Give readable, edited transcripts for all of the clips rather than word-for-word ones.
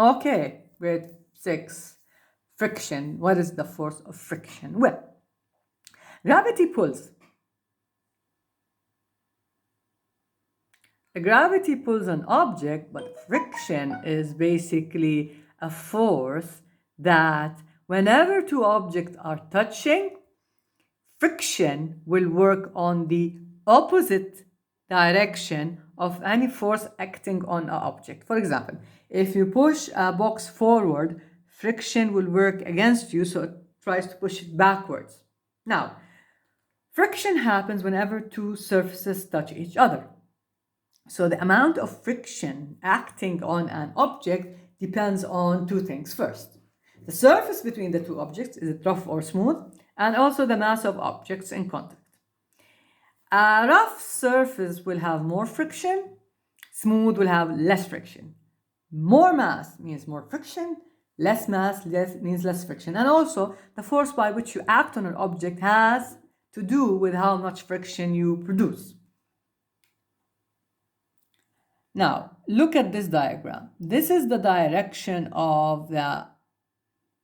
Okay, grade 6. Friction. What is the force of friction? Well, gravity pulls. Gravity pulls an object, but friction is basically a force that whenever two objects are touching, friction will work on the opposite direction of any force acting on an object. For example, if you push a box forward, friction will work against you, so it tries to push it backwards. Now, friction happens whenever two surfaces touch each other. So the amount of friction acting on an object depends on two things. First, the surface between the two objects, is it rough or smooth? And also the mass of objects in contact. A rough surface will have more friction, smooth will have less friction. More mass means more friction, less mass means less friction. And also, the force by which you act on an object has to do with how much friction you produce. Now, look at this diagram. This is the direction of the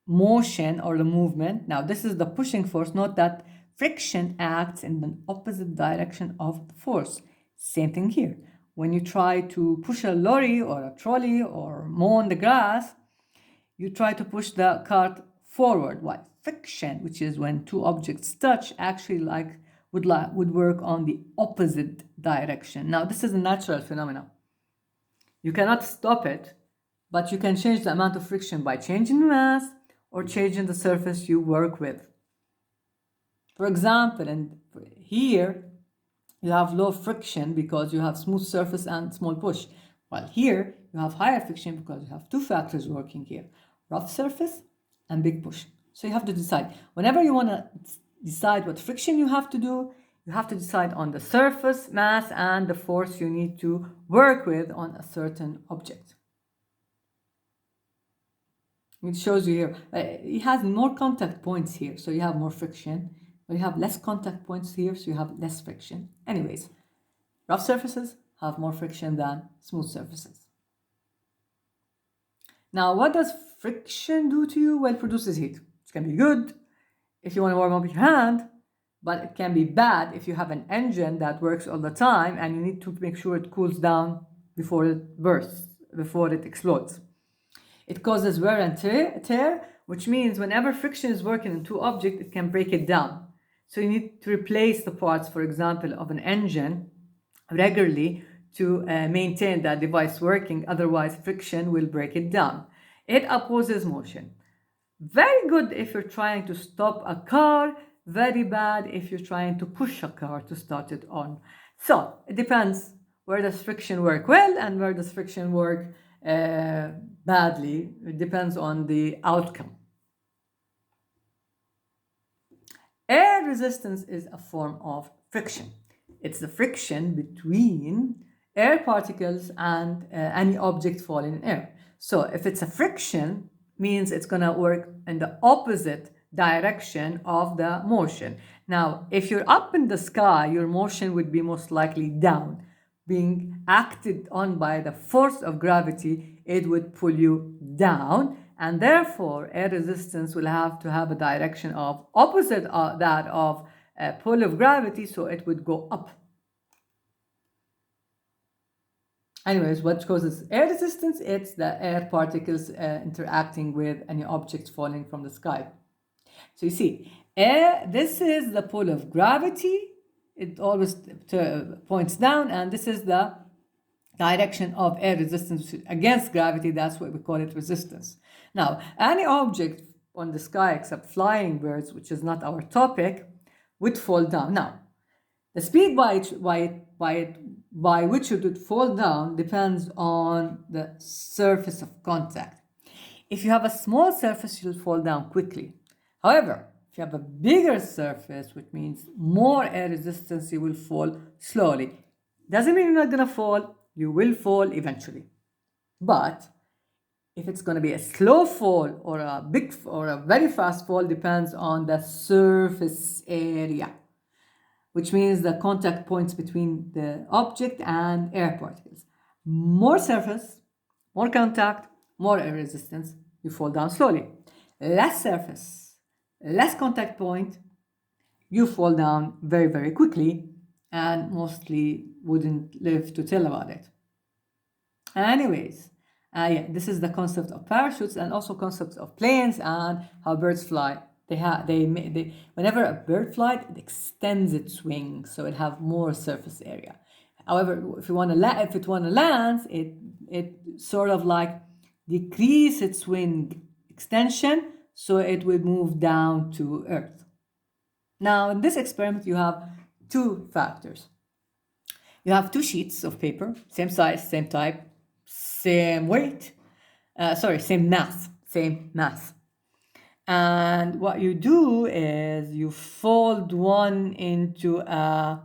motion or the movement. Now, this is the pushing force. Note that friction acts in the opposite direction of the force. Same thing here. When you try to push a lorry or a trolley or mow on the grass, you try to push the cart forward. Why? Friction, which is when two objects touch, actually would work on the opposite direction. Now, this is a natural phenomenon. You cannot stop it, but you can change the amount of friction by changing the mass or changing the surface you work with. For example, and here you have low friction because you have smooth surface and small push. While here you have higher friction because you have two factors working here, rough surface and big push. So you have to decide. Whenever you want to decide what friction you have to do, you have to decide on the surface, mass, and the force you need to work with on a certain object. It shows you here. It has more contact points here, so you have more friction. But you have less contact points here, so you have less friction. Anyways, rough surfaces have more friction than smooth surfaces. Now, what does friction do to you? Well, it produces heat. It can be good if you want to warm up your hand, but it can be bad if you have an engine that works all the time and you need to make sure it cools down before it bursts, before it explodes. It causes wear and tear, which means whenever friction is working in two objects, it can break it down. So you need to replace the parts, for example, of an engine regularly to maintain that device working. Otherwise, friction will break it down. It opposes motion. Very good if you're trying to stop a car. Very bad if you're trying to push a car to start it on. So it depends. Where does friction work well and where does friction work badly? It depends on the outcome. Air resistance is a form of friction. It's the friction between air particles and any object falling in air. So if it's a friction, means it's going to work in the opposite direction of the motion. Now, if you're up in the sky, your motion would be most likely down. Being acted on by the force of gravity, it would pull you down, and therefore air resistance will have to have a direction of opposite that of a pull of gravity, so it would go up. Anyways, what causes air resistance? It's the air particles interacting with any object falling from the sky. So you see, this is the pull of gravity. It always points down, and this is the direction of air resistance against gravity. That's what we call it resistance. Now, any object on the sky except flying birds, which is not our topic, would fall down. Now, the speed by which it would fall down depends on the surface of contact. If you have a small surface, you'll fall down quickly. However, if you have a bigger surface, which means more air resistance, you will fall slowly. Doesn't mean you're not going to fall. You will fall eventually. But if it's going to be a slow fall or a big or a very fast fall, depends on the surface area, which means the contact points between the object and air particles. More surface, more contact, more air resistance, you fall down slowly. Less surface, less contact point, you fall down very, very quickly and mostly wouldn't live to tell about it. Anyways, yeah, this is the concept of parachutes and also concepts of planes and how birds fly. Whenever a bird flies, it extends its wings, so it have more surface area. However, if it want to land, it sort of like decrease its wing extension, so it would move down to Earth. Now, in this experiment, you have two factors. You have two sheets of paper, same size, same type, same weight, same mass. And what you do is you fold one into a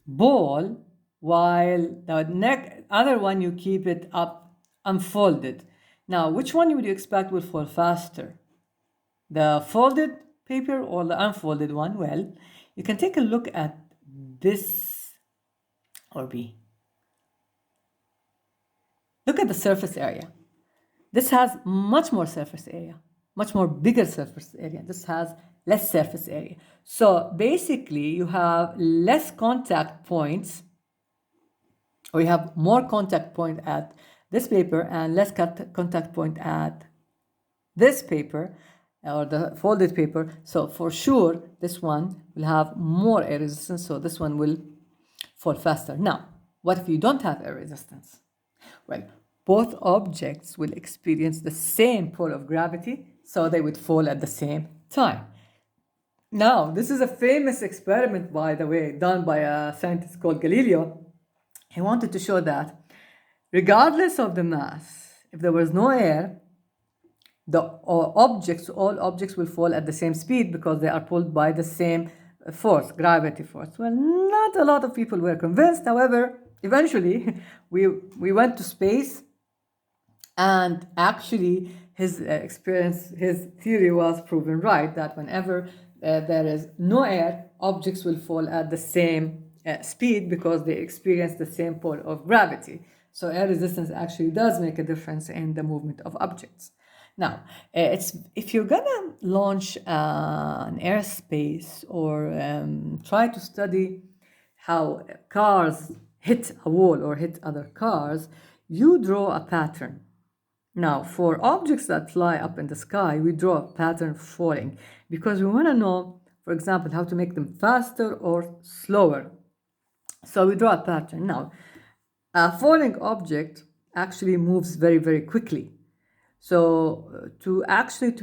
ball while the other one you keep it up unfolded. Now, which one would you expect will fall faster? The folded paper or the unfolded one? Well, you can take a look at this or B. Look at the surface area. This has much more surface area, much more bigger surface area. This has less surface area. So basically you have less contact points, or you have more contact point at this paper and less contact point at this paper or the folded paper. So for sure, this one will have more air resistance, so this one will fall faster. Now, what if you don't have air resistance? Well, both objects will experience the same pull of gravity, so they would fall at the same time. Now, this is a famous experiment, by the way, done by a scientist called Galileo. He wanted to show that regardless of the mass, if there was no air, all objects will fall at the same speed because they are pulled by the same force, gravity force. Well, not a lot of people were convinced. However, eventually we went to space, and actually his theory was proven right, that whenever there is no air, objects will fall at the same speed because they experience the same pull of gravity. So air resistance actually does make a difference in the movement of objects. Now, if you're gonna launch an airspace or try to study how cars hit a wall or hit other cars, you draw a pattern. Now, for objects that fly up in the sky, we draw a pattern falling because we want to know, for example, how to make them faster or slower. So we draw a pattern. Now, a falling object actually moves very, very quickly. So to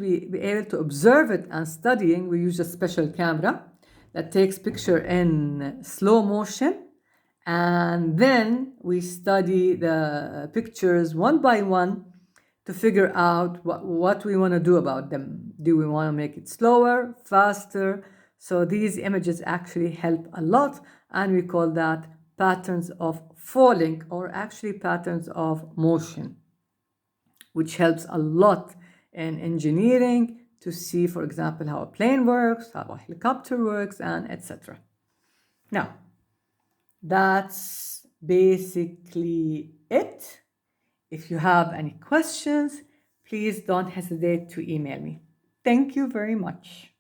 be able to observe it and studying, we use a special camera that takes picture in slow motion, and then we study the pictures one by one to figure out what we want to do about them. Do we want to make it slower, faster? So these images actually help a lot, and we call that patterns of falling, or actually patterns of motion, which helps a lot in engineering to see, for example, how a plane works, how a helicopter works, and etc. Now, that's basically it. If you have any questions, please don't hesitate to email me. Thank you very much.